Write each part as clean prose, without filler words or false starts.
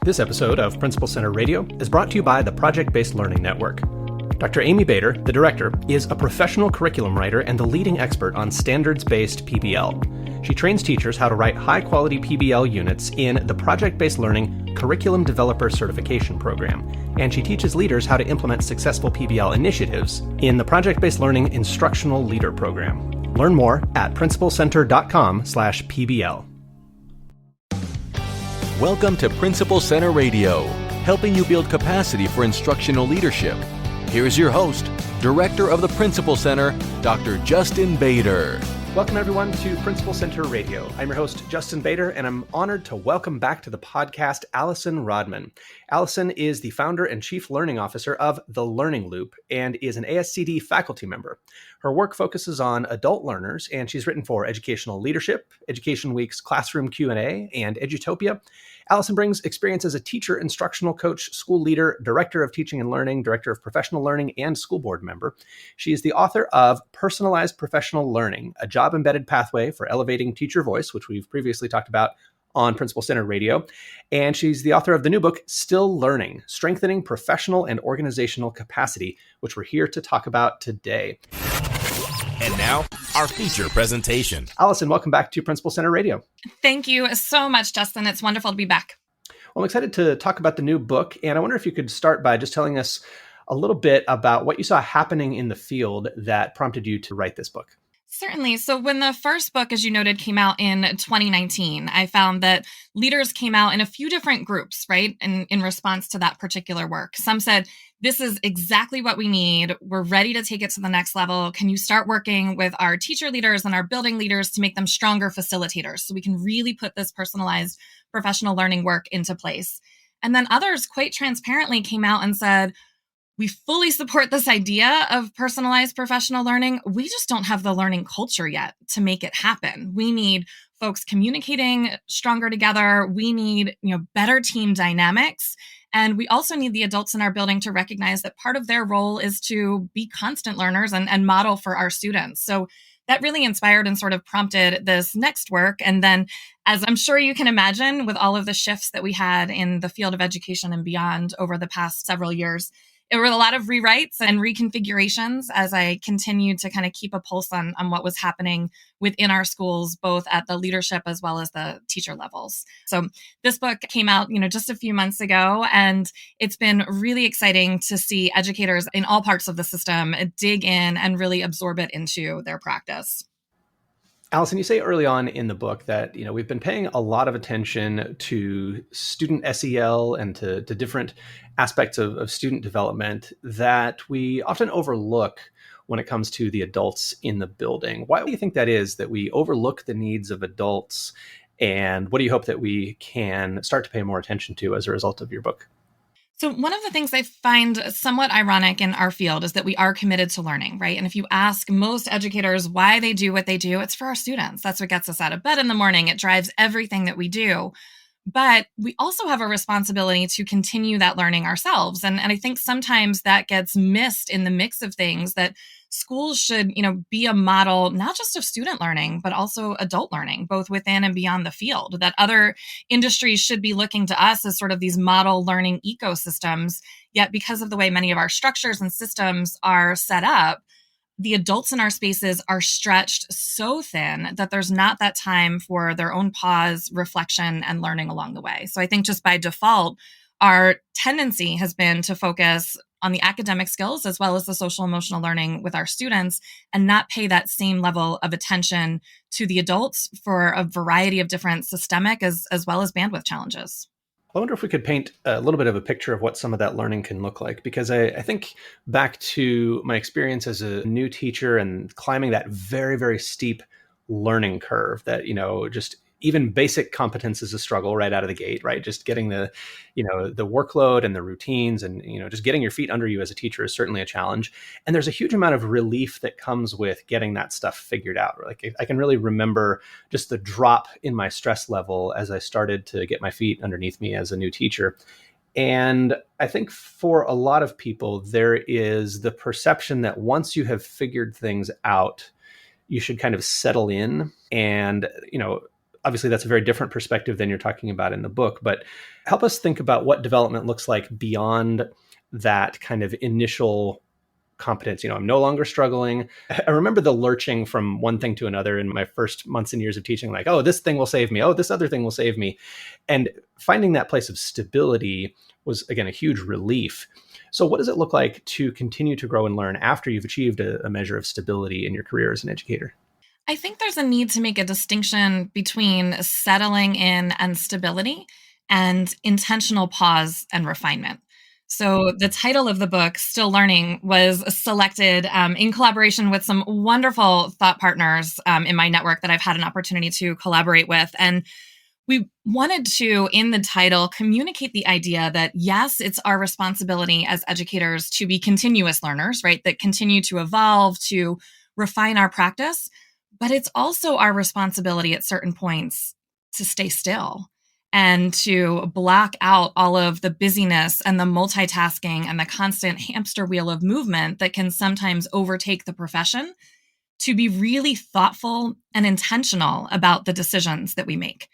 This episode of Principal Center Radio is brought to you by the Project-Based Learning Network. Dr. Amy Bader, the director, is a professional curriculum writer and the leading expert on standards-based PBL. She trains teachers how to write high-quality PBL units in the Project-Based Learning Curriculum Developer Certification Program, and she teaches leaders how to implement successful PBL initiatives in the Project-Based Learning Instructional Leader Program. Learn more at principalcenter.com/PBL. Welcome to Principal Center Radio, helping you build capacity for instructional leadership. Here's your host, Director of the Principal Center, Dr. Justin Bader. Welcome, everyone, to Principal Center Radio. I'm your host, Justin Bader, and I'm honored to welcome back to the podcast Allison Rodman. Allison is the founder and chief learning officer of The Learning Loop and is an ASCD faculty member. Her work focuses on adult learners, and she's written for Educational Leadership, Education Week's Classroom Q&A, and Edutopia. Allison brings experience as a teacher, instructional coach, school leader, director of teaching and learning, director of professional learning, and school board member. She is the author of Personalized Professional Learning, a job-embedded pathway for elevating teacher voice, which we've previously talked about on Principal Center Radio. And she's the author of the new book, Still Learning, Strengthening Professional and Organizational Capacity, which we're here to talk about today. And now, our feature presentation. Allison, welcome back to Principal Center Radio. Thank you so much, Justin. It's wonderful to be back. Well, I'm excited to talk about the new book, and I wonder if you could start by just telling us a little bit about what you saw happening in the field that prompted you to write this book. Certainly. So when the first book, as you noted, came out in 2019, I found that leaders came out in a few different groups, right? In response to that particular work. Some said, this is exactly what we need. We're ready to take it to the next level. Can you start working with our teacher leaders and our building leaders to make them stronger facilitators so we can really put this personalized professional learning work into place? And then others quite transparently came out and said, we fully support this idea of personalized professional learning. We just don't have the learning culture yet to make it happen. We need folks communicating stronger together. We need, better team dynamics. And we also need the adults in our building to recognize that part of their role is to be constant learners and model for our students. So that really inspired and sort of prompted this next work. And then, as I'm sure you can imagine, with all of the shifts that we had in the field of education and beyond over the past several years, it were a lot of rewrites and reconfigurations as I continued to kind of keep a pulse on what was happening within our schools, both at the leadership as well as the teacher levels. So this book came out, just a few months ago, and it's been really exciting to see educators in all parts of the system dig in and really absorb it into their practice. Allison, you say early on in the book that, we've been paying a lot of attention to student SEL and to different aspects of student development that we often overlook when it comes to the adults in the building. Why do you think that is, that we overlook the needs of adults? And what do you hope that we can start to pay more attention to as a result of your book? So one of the things I find somewhat ironic in our field is that we are committed to learning, right? And if you ask most educators why they do what they do, it's for our students. That's what gets us out of bed in the morning. It drives everything that we do. But we also have a responsibility to continue that learning ourselves. And I think sometimes that gets missed in the mix of things, that schools should, be a model, not just of student learning, but also adult learning, both within and beyond the field, that other industries should be looking to us as sort of these model learning ecosystems. Yet because of the way many of our structures and systems are set up, the adults in our spaces are stretched so thin that there's not that time for their own pause, reflection, and learning along the way. So I think just by default, our tendency has been to focus on the academic skills as well as the social emotional learning with our students and not pay that same level of attention to the adults for a variety of different systemic as well as bandwidth challenges. I wonder if we could paint a little bit of a picture of what some of that learning can look like, because I think back to my experience as a new teacher and climbing that very, very steep learning curve that, just even basic competence is a struggle right out of the gate, right? Just getting the workload and the routines and, just getting your feet under you as a teacher is certainly a challenge. And there's a huge amount of relief that comes with getting that stuff figured out. Like I can really remember just the drop in my stress level as I started to get my feet underneath me as a new teacher. And I think for a lot of people, there is the perception that once you have figured things out, you should kind of settle in and, obviously that's a very different perspective than you're talking about in the book, but Help us think about what development looks like beyond that kind of initial competence. I'm no longer struggling. I remember the lurching from one thing to another in my first months and years of teaching, like, oh, this thing will save me. Oh, this other thing will save me. And finding that place of stability was, again, a huge relief. So what does it look like to continue to grow and learn after you've achieved a measure of stability in your career as an educator? I think there's a need to make a distinction between settling in and stability and intentional pause and refinement. So the title of the book, Still Learning, was selected in collaboration with some wonderful thought partners in my network that I've had an opportunity to collaborate with. And we wanted to, in the title, communicate the idea that, yes, it's our responsibility as educators to be continuous learners, right? That continue to evolve, to refine our practice. But it's also our responsibility at certain points to stay still and to block out all of the busyness and the multitasking and the constant hamster wheel of movement that can sometimes overtake the profession, to be really thoughtful and intentional about the decisions that we make.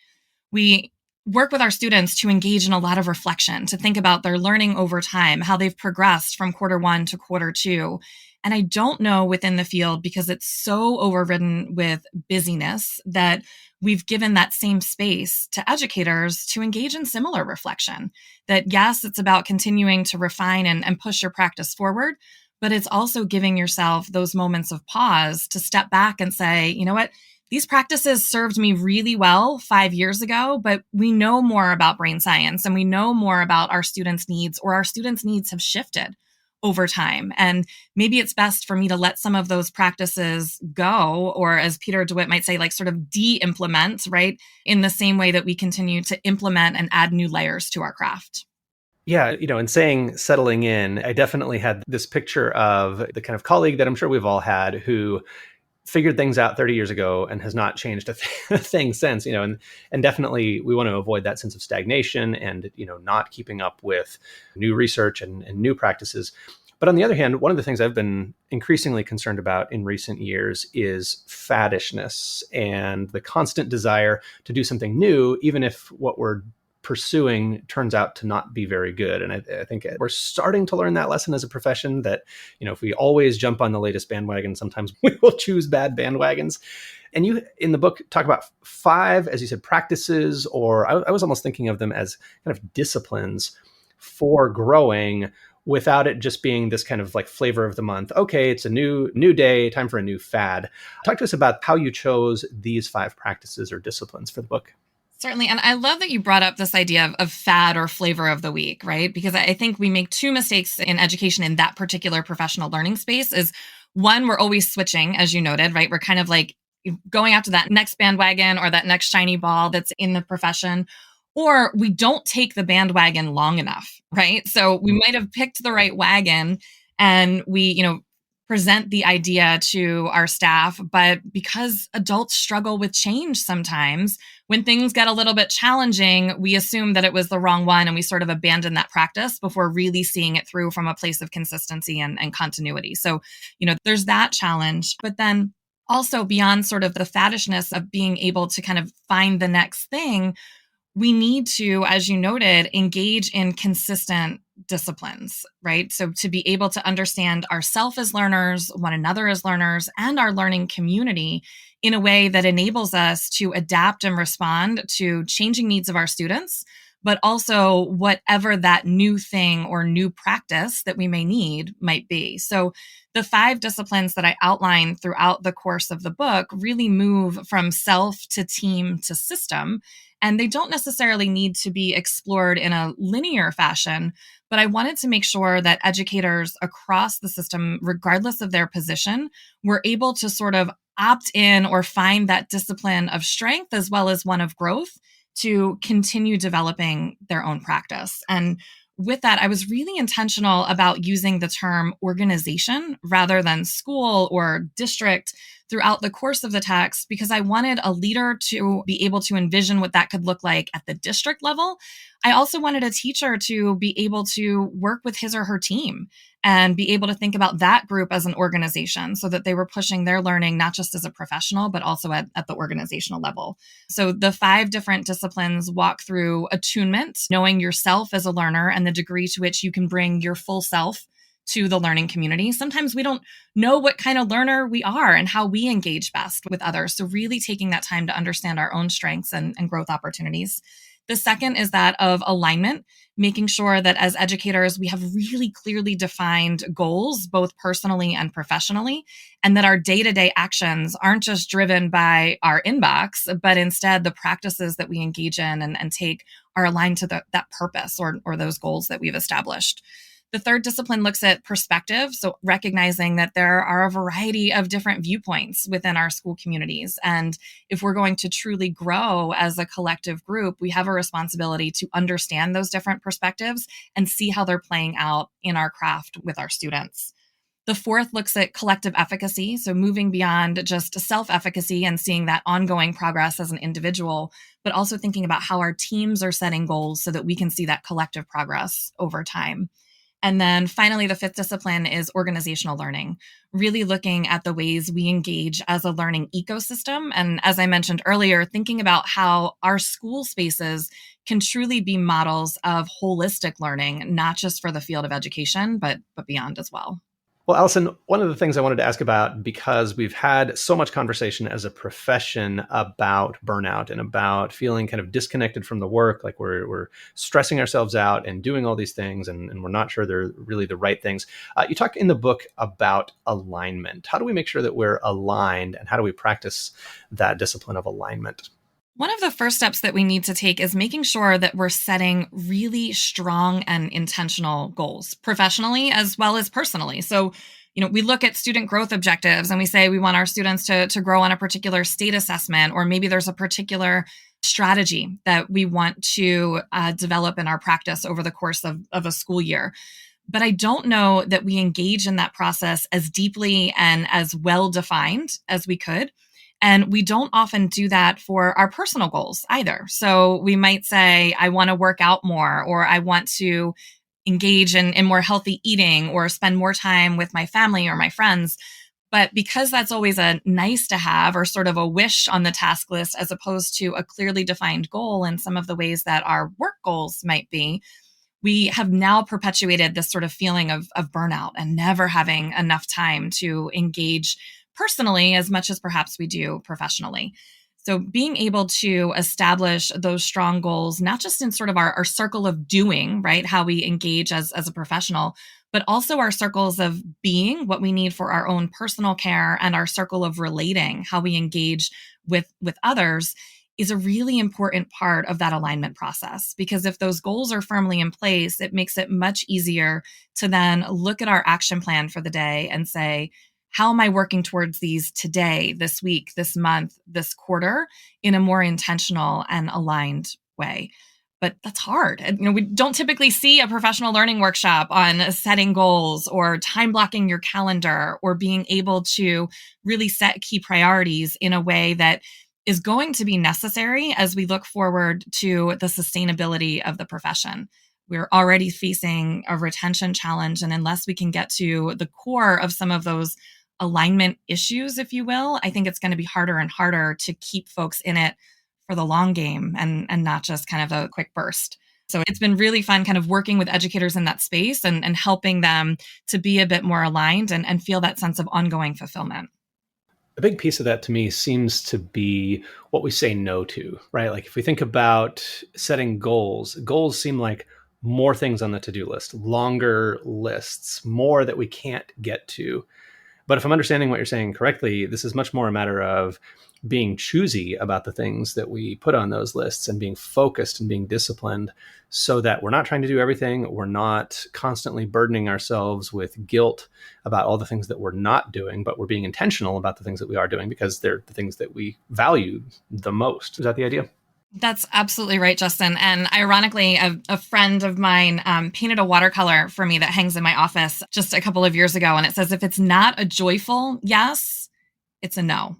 We work with our students to engage in a lot of reflection, to think about their learning over time, how they've progressed from quarter one to quarter two. And I don't know within the field, because it's so overridden with busyness, that we've given that same space to educators to engage in similar reflection. That yes, it's about continuing to refine and push your practice forward, but it's also giving yourself those moments of pause to step back and say, you know what? These practices served me really well 5 years ago, but we know more about brain science and we know more about our students' needs, or our students' needs have shifted over time. And maybe it's best for me to let some of those practices go, or as Peter DeWitt might say, like sort of de-implement, right? In the same way that we continue to implement and add new layers to our craft. Yeah, in saying settling in, I definitely had this picture of the kind of colleague that I'm sure we've all had who figured things out 30 years ago and has not changed a thing since, and definitely we want to avoid that sense of stagnation and, not keeping up with new research and new practices. But on the other hand, one of the things I've been increasingly concerned about in recent years is faddishness and the constant desire to do something new, even if what we're pursuing turns out to not be very good. And I think we're starting to learn that lesson as a profession, that, if we always jump on the latest bandwagon, sometimes we will choose bad bandwagons. And you, in the book, talk about 5, as you said, practices, or I was almost thinking of them as kind of disciplines for growing, without it just being this kind of like flavor of the month. Okay, it's a new day, time for a new fad. Talk to us about how you chose these 5 practices or disciplines for the book. Certainly. And I love that you brought up this idea of fad or flavor of the week, right? Because I think we make 2 mistakes in education in that particular professional learning space. Is one, we're always switching, as you noted, right? We're kind of like going after that next bandwagon or that next shiny ball that's in the profession, or we don't take the bandwagon long enough, right? So we might have picked the right wagon and we, present the idea to our staff, but because adults struggle with change sometimes, when things get a little bit challenging, we assume that it was the wrong one and we sort of abandon that practice before really seeing it through from a place of consistency and continuity. So, there's that challenge. But then also beyond sort of the faddishness of being able to kind of find the next thing, we need to, as you noted, engage in consistent disciplines, right? So to be able to understand ourselves as learners, one another as learners, and our learning community in a way that enables us to adapt and respond to changing needs of our students, but also whatever that new thing or new practice that we may need might be. So the 5 disciplines that I outline throughout the course of the book really move from self to team to system. And they don't necessarily need to be explored in a linear fashion, but I wanted to make sure that educators across the system, regardless of their position, were able to sort of opt in or find that discipline of strength as well as one of growth to continue developing their own practice. And with that, I was really intentional about using the term organization rather than school or district throughout the course of the text, because I wanted a leader to be able to envision what that could look like at the district level, I also wanted a teacher to be able to work with his or her team and be able to think about that group as an organization so that they were pushing their learning, not just as a professional, but also at the organizational level. So the 5 different disciplines walk through attunement, knowing yourself as a learner and the degree to which you can bring your full self to the learning community. Sometimes we don't know what kind of learner we are and how we engage best with others. So really taking that time to understand our own strengths and growth opportunities. The second is that of alignment, making sure that as educators, we have really clearly defined goals, both personally and professionally, and that our day-to-day actions aren't just driven by our inbox, but instead the practices that we engage in and take are aligned to that purpose or those goals that we've established. The third discipline looks at perspective, so recognizing that there are a variety of different viewpoints within our school communities. And if we're going to truly grow as a collective group, we have a responsibility to understand those different perspectives and see how they're playing out in our craft with our students. The fourth looks at collective efficacy, so moving beyond just self-efficacy and seeing that ongoing progress as an individual, but also thinking about how our teams are setting goals so that we can see that collective progress over time. And then finally, the fifth discipline is organizational learning, really looking at the ways we engage as a learning ecosystem. And as I mentioned earlier, thinking about how our school spaces can truly be models of holistic learning, not just for the field of education, but beyond as well. Well, Allison, one of the things I wanted to ask about, because we've had so much conversation as a profession about burnout and about feeling kind of disconnected from the work, like we're stressing ourselves out and doing all these things, and we're not sure they're really the right things. You talk in the book about alignment. How do we make sure that we're aligned, and how do we practice that discipline of alignment? One of the first steps that we need to take is making sure that we're setting really strong and intentional goals, professionally as well as personally. So, we look at student growth objectives and we say we want our students to grow on a particular state assessment, or maybe there's a particular strategy that we want to develop in our practice over the course of a school year. But I don't know that we engage in that process as deeply and as well defined as we could. And we don't often do that for our personal goals either. So we might say, I want to work out more, or I want to engage in more healthy eating, or spend more time with my family or my friends. But because that's always a nice to have or sort of a wish on the task list, as opposed to a clearly defined goal in some of the ways that our work goals might be, we have now perpetuated this sort of feeling of burnout and never having enough time to engage personally as much as perhaps we do professionally. So being able to establish those strong goals, not just in sort of our circle of doing, right, how we engage as a professional, but also our circles of being, what we need for our own personal care, and our circle of relating, how we engage with others, is a really important part of that alignment process. Because if those goals are firmly in place, it makes it much easier to then look at our action plan for the day and say, how am I working towards these today, this week, this month, this quarter, in a more intentional and aligned way? But that's hard. We don't typically see a professional learning workshop on setting goals or time blocking your calendar or being able to really set key priorities in a way that is going to be necessary as we look forward to the sustainability of the profession. We're already facing a retention challenge, and unless we can get to the core of some of those alignment issues, if you will, I think it's going to be harder and harder to keep folks in it for the long game and not just kind of a quick burst. So it's been really fun kind of working with educators in that space and helping them to be a bit more aligned and feel that sense of ongoing fulfillment. A big piece of that to me seems to be what we say no to, right? Like if we think about setting goals seem like more things on the to-do list, longer lists, more that we can't get to. But if I'm understanding what you're saying correctly, this is much more a matter of being choosy about the things that we put on those lists and being focused and being disciplined so that we're not trying to do everything. We're not constantly burdening ourselves with guilt about all the things that we're not doing, but we're being intentional about the things that we are doing because they're the things that we value the most. Is that the idea? That's absolutely right, Justin. And ironically, a friend of mine painted a watercolor for me that hangs in my office just a couple of years ago. And it says, if it's not a joyful yes, it's a no.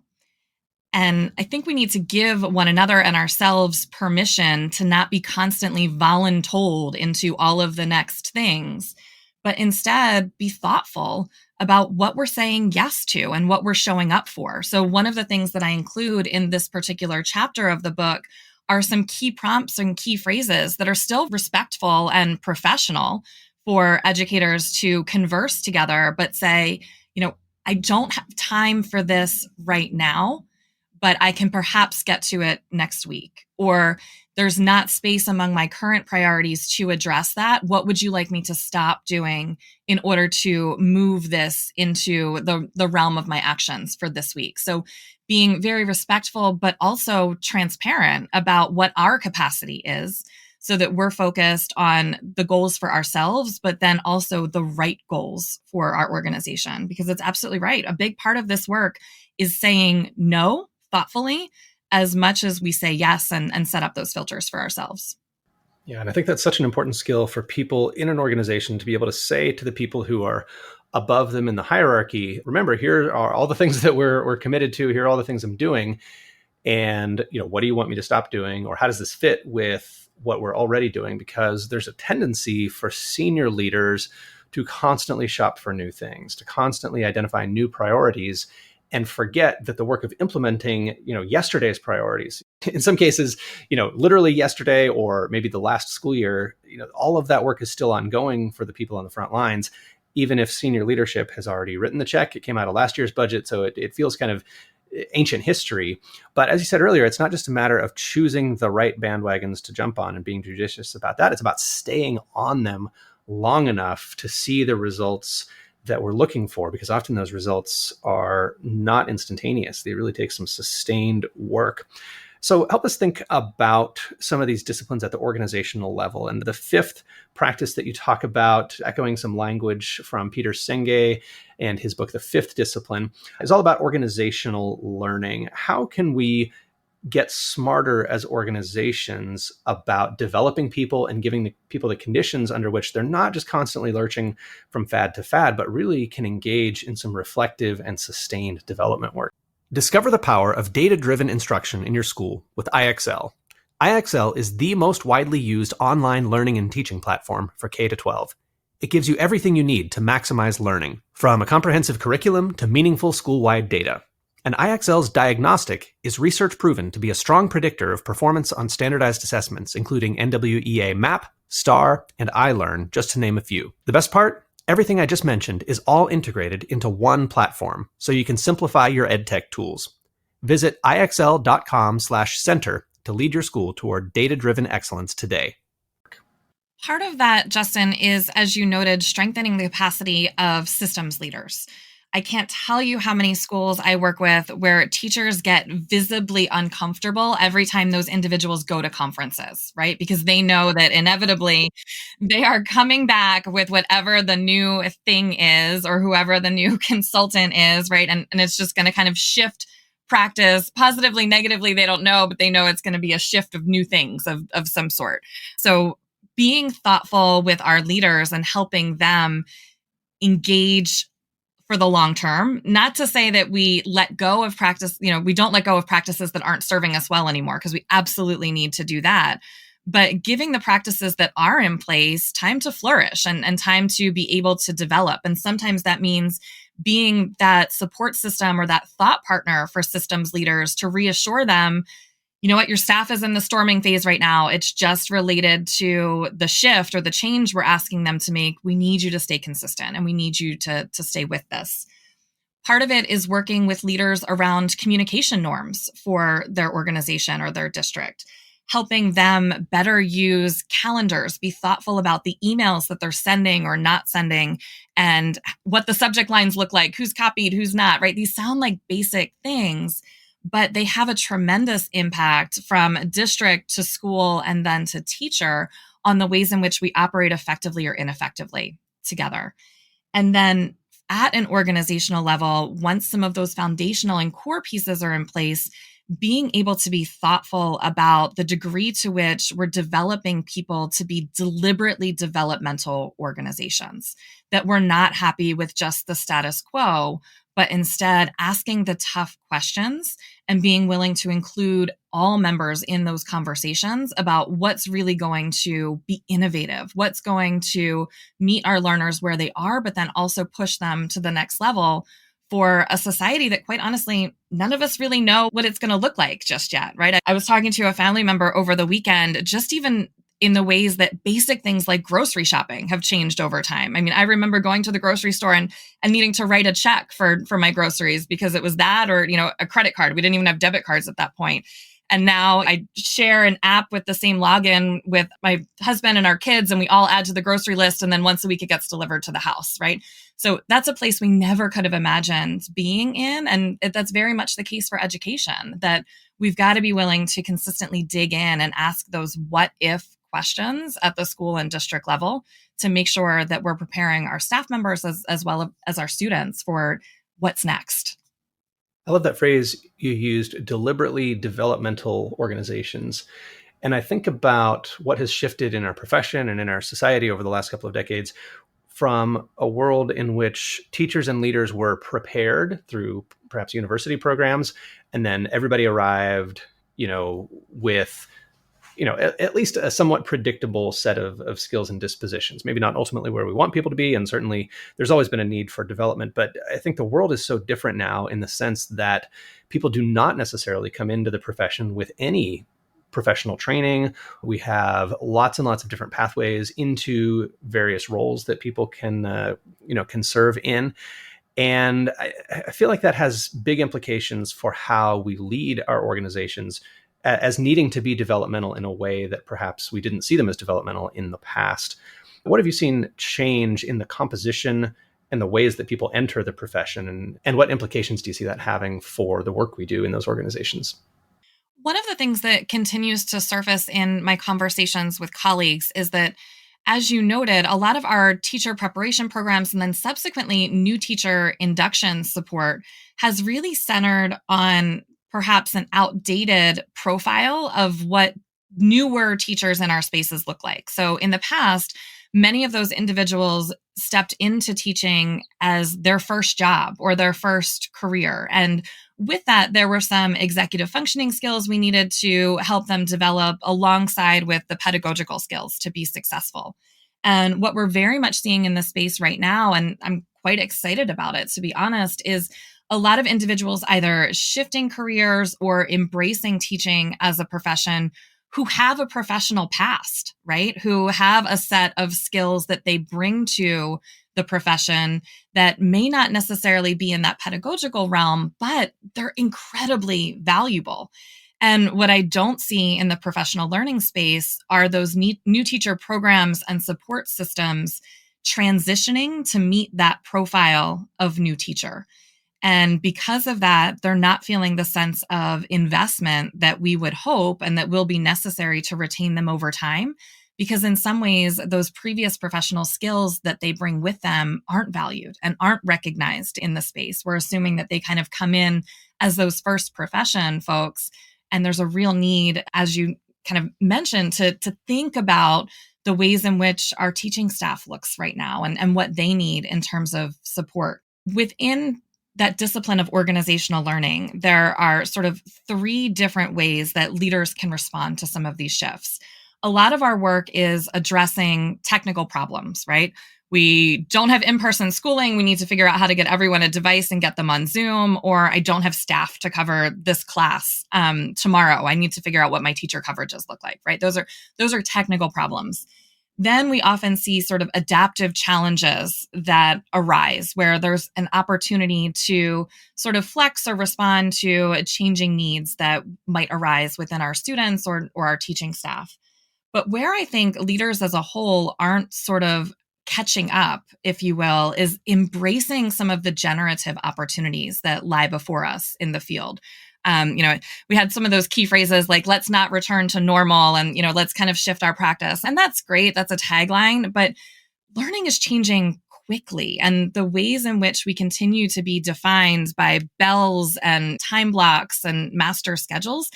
And I think we need to give one another and ourselves permission to not be constantly voluntold into all of the next things, but instead be thoughtful about what we're saying yes to and what we're showing up for. So one of the things that I include in this particular chapter of the book are some key prompts and key phrases that are still respectful and professional for educators to converse together, but say, I don't have time for this right now, but I can perhaps get to it next week. Or there's not space among my current priorities to address that. What would you like me to stop doing in order to move this into the realm of my actions for this week? So being very respectful, but also transparent about what our capacity is so that we're focused on the goals for ourselves, but then also the right goals for our organization. Because it's absolutely right. A big part of this work is saying no thoughtfully as much as we say yes and set up those filters for ourselves. Yeah, and I think that's such an important skill for people in an organization to be able to say to the people who are above them in the hierarchy, remember, here are all the things that we're committed to, here are all the things I'm doing. And, what do you want me to stop doing? Or how does this fit with what we're already doing? Because there's a tendency for senior leaders to constantly shop for new things, to constantly identify new priorities, and forget that the work of implementing, yesterday's priorities, in some cases, literally yesterday or maybe the last school year, all of that work is still ongoing for the people on the front lines, even if senior leadership has already written the check. It came out of last year's budget, so it feels kind of ancient history. But as you said earlier, it's not just a matter of choosing the right bandwagons to jump on and being judicious about that. It's about staying on them long enough to see the results that we're looking for, because often those results are not instantaneous. They really take some sustained work. So help us think about some of these disciplines at the organizational level. And the fifth practice that you talk about, echoing some language from Peter Senge and his book, The Fifth Discipline, is all about organizational learning. How can we get smarter as organizations about developing people and giving the people the conditions under which they're not just constantly lurching from fad to fad, but really can engage in some reflective and sustained development work? Discover the power of data-driven instruction in your school with IXL. IXL is the most widely used online learning and teaching platform for K-12. It gives you everything you need to maximize learning, from a comprehensive curriculum to meaningful school-wide data. And IXL's diagnostic is research proven to be a strong predictor of performance on standardized assessments, including NWEA MAP, STAR, and iLearn, just to name a few. The best part? Everything I just mentioned is all integrated into one platform, so you can simplify your EdTech tools. Visit ixl.com/center to lead your school toward data-driven excellence today. Part of that, Justin, is, as you noted, strengthening the capacity of systems leaders. I can't tell you how many schools I work with where teachers get visibly uncomfortable every time those individuals go to conferences, right? Because they know that inevitably they are coming back with whatever the new thing is or whoever the new consultant is, right? And it's just going to kind of shift practice positively, negatively. They don't know, but they know it's going to be a shift of new things of some sort. So being thoughtful with our leaders and helping them engage for the long term, not to say that we let go of practice, we don't let go of practices that aren't serving us well anymore, because we absolutely need to do that. But giving the practices that are in place time to flourish and time to be able to develop. And sometimes that means being that support system or that thought partner for systems leaders to reassure them, you know what, your staff is in the storming phase right now. It's just related to the shift or the change we're asking them to make. We need you to stay consistent and we need you to stay with this. Part of it is working with leaders around communication norms for their organization or their district, helping them better use calendars, be thoughtful about the emails that they're sending or not sending, and what the subject lines look like, who's copied, who's not, right? These sound like basic things, but they have a tremendous impact from district to school and then to teacher on the ways in which we operate effectively or ineffectively together. And then at an organizational level, once some of those foundational and core pieces are in place, being able to be thoughtful about the degree to which we're developing people to be deliberately developmental organizations, that we're not happy with just the status quo, but instead asking the tough questions and being willing to include all members in those conversations about what's really going to be innovative, what's going to meet our learners where they are, but then also push them to the next level for a society that, quite honestly, none of us really know what it's going to look like just yet, right? I was talking to a family member over the weekend, just even in the ways that basic things like grocery shopping have changed over time. I mean, I remember going to the grocery store and needing to write a check for my groceries because it was that or, a credit card. We didn't even have debit cards at that point. And now I share an app with the same login with my husband and our kids, and we all add to the grocery list. And then once a week, it gets delivered to the house, right? So that's a place we never could have imagined being in. And that's very much the case for education, that we've got to be willing to consistently dig in and ask those what if questions at the school and district level to make sure that we're preparing our staff members as well as our students for what's next. I love that phrase you used, deliberately developmental organizations. And I think about what has shifted in our profession and in our society over the last couple of decades from a world in which teachers and leaders were prepared through perhaps university programs, and then everybody arrived, with at least a somewhat predictable set of skills and dispositions. Maybe not ultimately where we want people to be. And certainly there's always been a need for development. But I think the world is so different now in the sense that people do not necessarily come into the profession with any professional training. We have lots and lots of different pathways into various roles that people can serve in. And I feel like that has big implications for how we lead our organizations as needing to be developmental in a way that perhaps we didn't see them as developmental in the past. What have you seen change in the composition and the ways that people enter the profession? And what implications do you see that having for the work we do in those organizations? One of the things that continues to surface in my conversations with colleagues is that, as you noted, a lot of our teacher preparation programs and then subsequently new teacher induction support has really centered on perhaps an outdated profile of what newer teachers in our spaces look like. So in the past, many of those individuals stepped into teaching as their first job or their first career. And with that, there were some executive functioning skills we needed to help them develop alongside with the pedagogical skills to be successful. And what we're very much seeing in this space right now, and I'm quite excited about it, to be honest, is a lot of individuals either shifting careers or embracing teaching as a profession who have a professional past, right? Who have a set of skills that they bring to the profession that may not necessarily be in that pedagogical realm, but they're incredibly valuable. And what I don't see in the professional learning space are those new teacher programs and support systems transitioning to meet that profile of new teacher. And because of that, they're not feeling the sense of investment that we would hope and that will be necessary to retain them over time. Because in some ways, those previous professional skills that they bring with them aren't valued and aren't recognized in the space. We're assuming that they kind of come in as those first profession folks. And there's a real need, as you kind of mentioned, to think about the ways in which our teaching staff looks right now and what they need in terms of support. Within that discipline of organizational learning, there are sort of three different ways that leaders can respond to some of these shifts. A lot of our work is addressing technical problems, right? We don't have in-person schooling. We need to figure out how to get everyone a device and get them on Zoom, or I don't have staff to cover this class tomorrow. I need to figure out what my teacher coverages look like, right? Those are technical problems. Then we often see sort of adaptive challenges that arise where there's an opportunity to sort of flex or respond to changing needs that might arise within our students or our teaching staff. But where I think leaders as a whole aren't sort of catching up, if you will, is embracing some of the generative opportunities that lie before us in the field. We had some of those key phrases like, let's not return to normal and, let's kind of shift our practice. And that's great. That's a tagline, but learning is changing quickly. And the ways in which we continue to be defined by bells and time blocks and master schedules,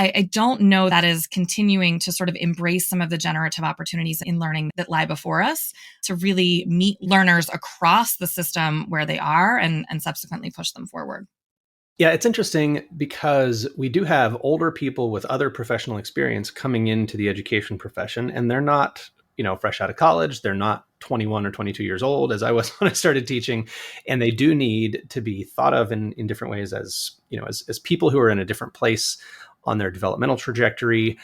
I don't know that is continuing to sort of embrace some of the generative opportunities in learning that lie before us to really meet learners across the system where they are and subsequently push them forward. Yeah, it's interesting because we do have older people with other professional experience coming into the education profession, and they're not, fresh out of college. They're not 21 or 22 years old, as I was when I started teaching. And they do need to be thought of in different ways as people who are in a different place on their developmental trajectory.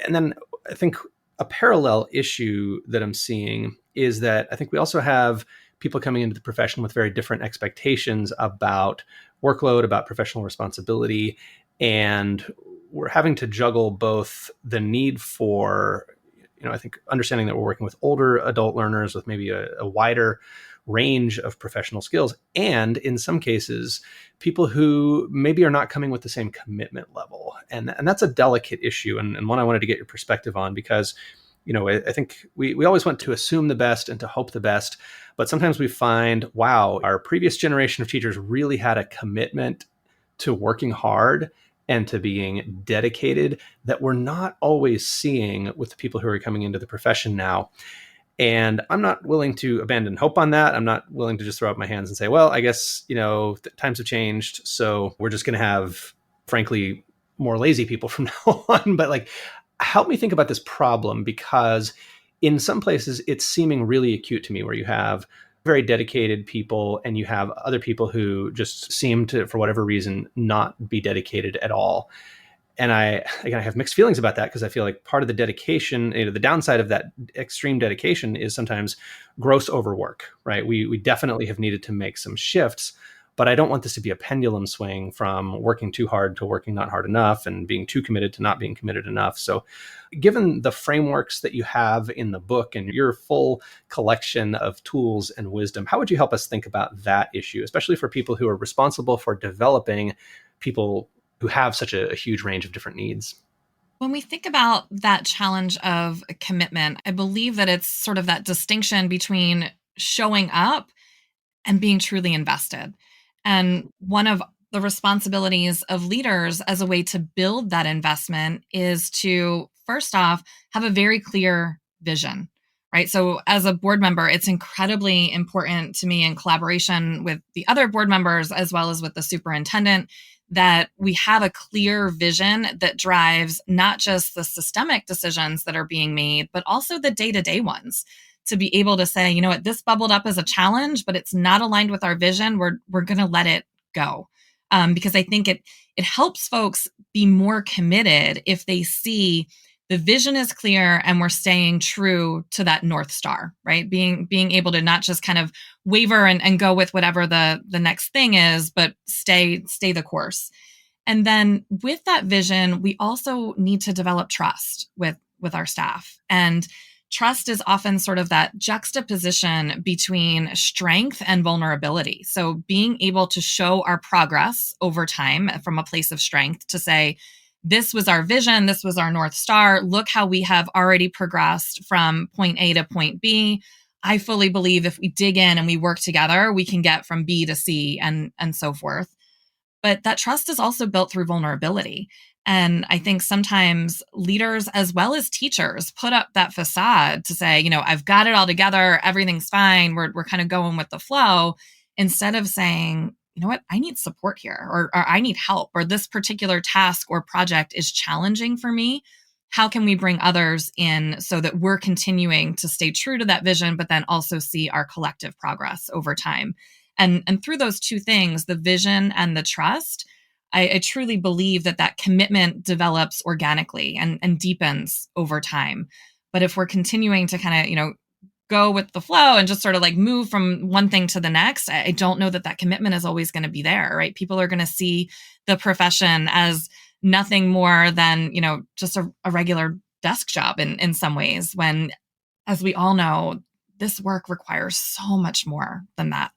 And then I think a parallel issue that I'm seeing is that I think we also have people coming into the profession with very different expectations about workload, about professional responsibility. And we're having to juggle both the need for, I think understanding that we're working with older adult learners with maybe a wider range of professional skills. And in some cases, people who maybe are not coming with the same commitment level. And that's a delicate issue and one I wanted to get your perspective on because, I think we always want to assume the best and to hope the best. But sometimes we find, wow, our previous generation of teachers really had a commitment to working hard and to being dedicated that we're not always seeing with the people who are coming into the profession now. And I'm not willing to abandon hope on that. I'm not willing to just throw up my hands and say, well, I guess, times have changed. So we're just going to have, frankly, more lazy people from now on. But help me think about this problem, because in some places it's seeming really acute to me where you have very dedicated people and you have other people who just seem to, for whatever reason, not be dedicated at all. And I have mixed feelings about that because I feel like part of the dedication, the downside of that extreme dedication is sometimes gross overwork, right? We definitely have needed to make some shifts, but I don't want this to be a pendulum swing from working too hard to working not hard enough and being too committed to not being committed enough. So given the frameworks that you have in the book and your full collection of tools and wisdom, how would you help us think about that issue, especially for people who are responsible for developing people who have such a huge range of different needs? When we think about that challenge of commitment, I believe that it's sort of that distinction between showing up and being truly invested. And one of the responsibilities of leaders as a way to build that investment is to, first off, have a very clear vision, right? So as a board member, it's incredibly important to me in collaboration with the other board members, as well as with the superintendent, that we have a clear vision that drives not just the systemic decisions that are being made, but also the day-to-day ones. To be able to say, what, this bubbled up as a challenge, but it's not aligned with our vision. We're going to let it go. Because I think it helps folks be more committed if they see the vision is clear and we're staying true to that North Star, right? Being able to not just kind of waver and go with whatever the next thing is, but stay the course. And then with that vision, we also need to develop trust with our staff. And trust is often sort of that juxtaposition between strength and vulnerability. So being able to show our progress over time from a place of strength to say, this was our vision, this was our North Star, look how we have already progressed from point A to point B. I fully believe if we dig in and we work together, we can get from B to C and so forth. But that trust is also built through vulnerability. And I think sometimes leaders as well as teachers put up that facade to say, I've got it all together, everything's fine, we're kind of going with the flow, instead of saying, you know what, I need support here, or I need help, or this particular task or project is challenging for me. How can we bring others in so that we're continuing to stay true to that vision, but then also see our collective progress over time? And through those two things, the vision and the trust, I truly believe that commitment develops organically and deepens over time. But if we're continuing to kind of, go with the flow and just sort of move from one thing to the next, I don't know that commitment is always going to be there, right? People are going to see the profession as nothing more than, just a regular desk job in some ways, when, as we all know, this work requires so much more than that.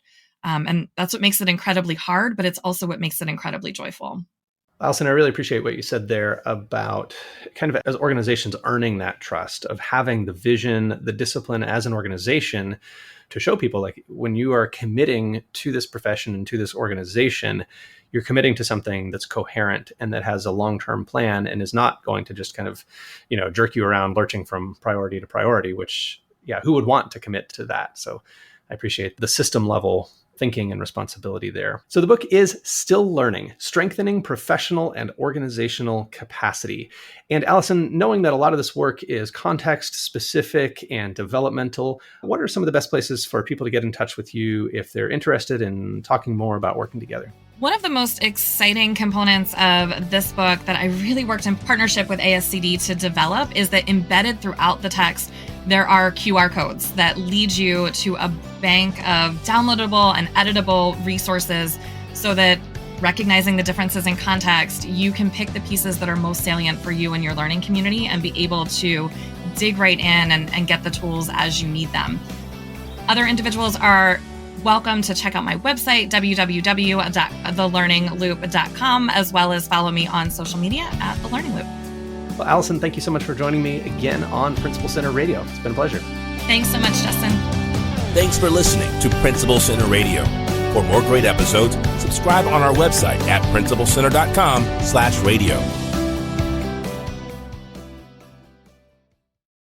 And that's what makes it incredibly hard, but it's also what makes it incredibly joyful. Allison, I really appreciate what you said there about kind of as organizations earning that trust of having the vision, the discipline as an organization to show people like when you are committing to this profession and to this organization, you're committing to something that's coherent and that has a long-term plan and is not going to just kind of, jerk you around lurching from priority to priority, which, who would want to commit to that? So I appreciate the system level thinking and responsibility there. So the book is Still Learning, Strengthening Professional and Organizational Capacity. And Allison, knowing that a lot of this work is context specific and developmental, what are some of the best places for people to get in touch with you if they're interested in talking more about working together? One of the most exciting components of this book that I really worked in partnership with ASCD to develop is that embedded throughout the text, there are QR codes that lead you to a bank of downloadable and editable resources so that recognizing the differences in context, you can pick the pieces that are most salient for you and your learning community and be able to dig right in and get the tools as you need them. Other individuals are welcome to check out my website, www.thelearningloop.com, as well as follow me on social media at The Learning Loop. Well, Allison, thank you so much for joining me again on Principal Center Radio. It's been a pleasure. Thanks so much, Justin. Thanks for listening to Principal Center Radio. For more great episodes, subscribe on our website at principalcenter.com/radio.